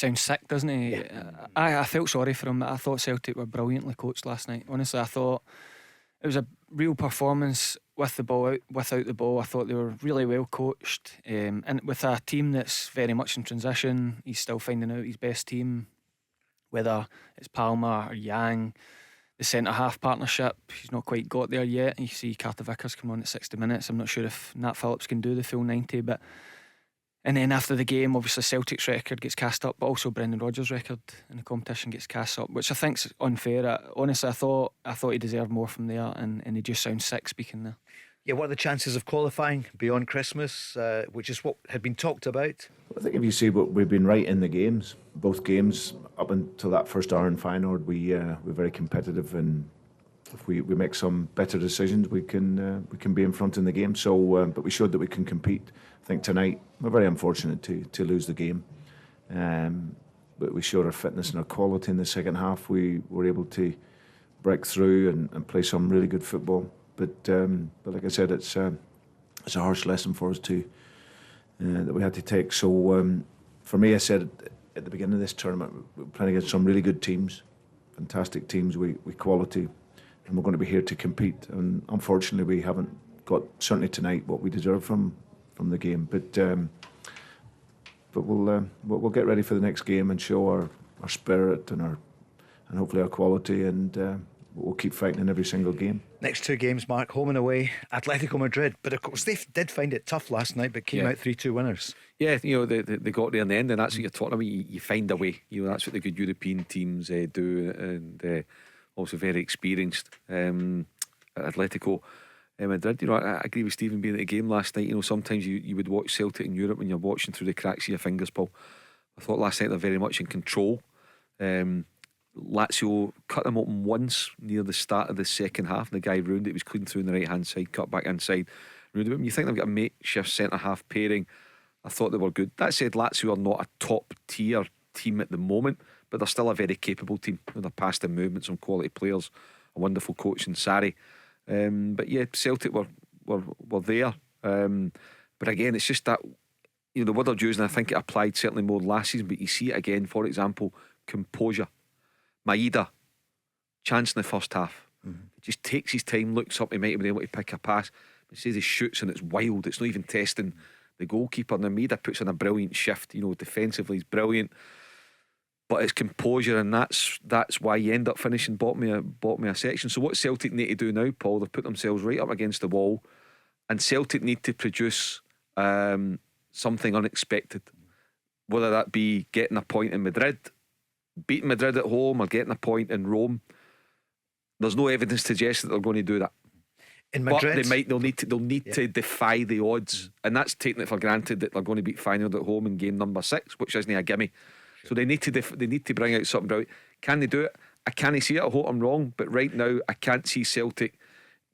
sounds sick, doesn't he? I felt sorry for him. I thought Celtic were brilliantly coached last night. Honestly, I thought it was a real performance with the ball out, without the ball. I thought they were really well coached, and with a team that's very much in transition. He's still finding out his best team, whether it's Palmer or Yang. The centre half partnership, he's not quite got there yet. You see Carter Vickers come on at 60 minutes. I'm not sure if Nat Phillips can do the full 90, but and then after the game, obviously Celtic's record gets cast up, but also Brendan Rodgers' record in the competition gets cast up, which I think's unfair. Honestly, I thought he deserved more from there, and he just sounds sick speaking there. Yeah, what are the chances of qualifying beyond Christmas, which is what had been talked about? I think if you see what we've been right in the games, both games up until that first hour in Feyenoord, we're very competitive, and if we make some better decisions, we can be in front in the game. So, but we showed that we can compete. I think tonight we're very unfortunate to lose the game, but we showed our fitness and our quality in the second half. We were able to break through and play some really good football. But like I said, it's a harsh lesson for us that we had to take. So for me, I said at the beginning of this tournament, we're playing against some really good teams, fantastic teams with quality, and we're going to be here to compete. And unfortunately, we haven't got, certainly tonight, what we deserve from the game. But we'll get ready for the next game and show our spirit and hopefully our quality, and we'll keep fighting in every single game. Next two games, Mark, home and away, Atletico Madrid. But of course, they did find it tough last night, but came out 3-2 winners. Yeah, they got there in the end, and that's what you're talking about. You find a way. That's what the good European teams do, and also very experienced. Atletico Madrid. I agree with Stephen being at the game last night. Sometimes you would watch Celtic in Europe when you're watching through the cracks of your fingers, Paul. I thought last night they're very much in control. Lazio cut them open once near the start of the second half, and the guy ruined it. He was clean through on the right hand side, cut back inside, ruined it. When you think they've got a makeshift centre half pairing, I thought they were good. That said, Lazio are not a top tier team at the moment, but they're still a very capable team. They're past in movement, some quality players, a wonderful coach in Sarri. But yeah, Celtic were there. But again, it's just that the word I'm using, I think it applied certainly more last season, but you see it again. For example, composure. Maeda, chance in the first half. He just takes his time, looks up, he might have been able to pick a pass, but says he shoots and it's wild. It's not even testing the goalkeeper. Now Maeda puts in a brilliant shift. Defensively he's brilliant, but it's composure, and that's why you end up finishing bottom of a section. So what Celtic need to do now, Paul, they've put themselves right up against the wall, and Celtic need to produce something unexpected, whether that be getting a point in Madrid, beating Madrid at home, or getting a point in Rome. There's no evidence to suggest that they're going to do that. In Madrid, but they'll need to defy the odds, and that's taking it for granted that they're going to beat Feyenoord at home in game number 6, which isn't a gimme. So they need to bring out something brilliant. Can they do it? I can't see it. I hope I'm wrong, but right now I can't see Celtic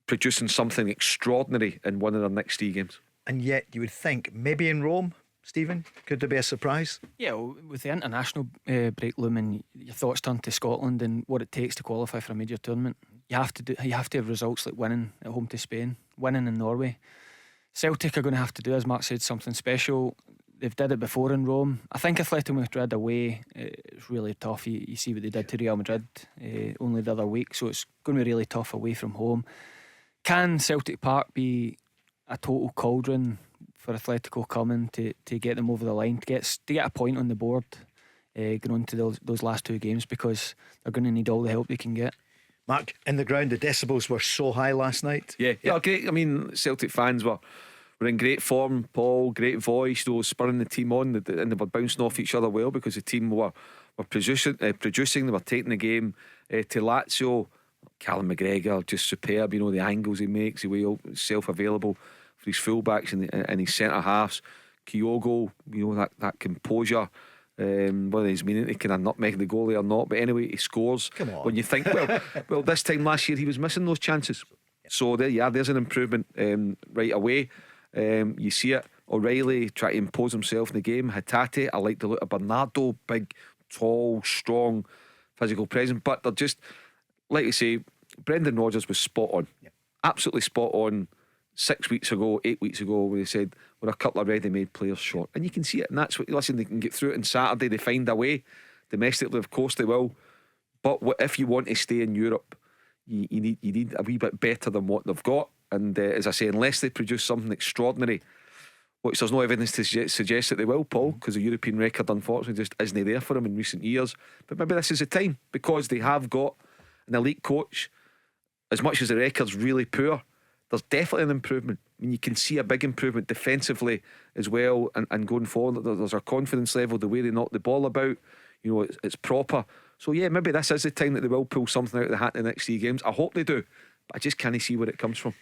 producing something extraordinary in one of their next 3 games. And yet you would think maybe in Rome, Stephen, could there be a surprise? Yeah, well, with the international break looming, your thoughts turn to Scotland and what it takes to qualify for a major tournament. You have to have results like winning at home to Spain, winning in Norway. Celtic are going to have to do, as Mark said, something special. They've did it before in Rome. I think Atletico Madrid away, it's really tough. You see what they did to Real Madrid only the other week, so it's going to be really tough away from home. Can Celtic Park be a total cauldron for Atletico coming to get them over the line, to get a point on the board going on to those last 2 games, because they're going to need all the help they can get. Mark, in the ground, the decibels were so high last night. Yeah, great. I mean, Celtic fans were in great form, Paul, great voice, spurring the team on, and they were bouncing off each other well, because the team were producing, they were taking the game to Lazio. Callum McGregor, just superb, the angles he makes, the way he's self-available for his fullbacks and his centre halves. Kyogo, that composure, whether he's meaning to kind of nutmeg the goalie or not, but anyway, he scores. Come on. When you think, well, this time last year he was missing those chances. So there's an improvement right away. You see it. O'Reilly trying to impose himself in the game. Hatate, I like the look of Bernardo, big, tall, strong, physical presence, but they're just, like you say, Brendan Rodgers was spot on. Absolutely spot on 6 weeks ago, 8 weeks ago, when he said with a couple of ready-made players short, and you can see it. And that's what, listen, they can get through it on Saturday. They find a way domestically, of course they will. But if you want to stay in Europe, you need a wee bit better than what they've got. And as I say, unless they produce something extraordinary, which there's no evidence to suggest that they will, Paul, because the European record unfortunately just isn't there for them in recent years. But maybe this is the time, because they have got an elite coach. As much as the record's really poor, there's definitely an improvement. I mean, you can see a big improvement defensively as well, and going forward there's a confidence level, the way they knock the ball about, you know, it's proper. So yeah, maybe this is the time that they will pull something out of the hat in the next 3 games. I hope they do, but I just can't see where it comes from.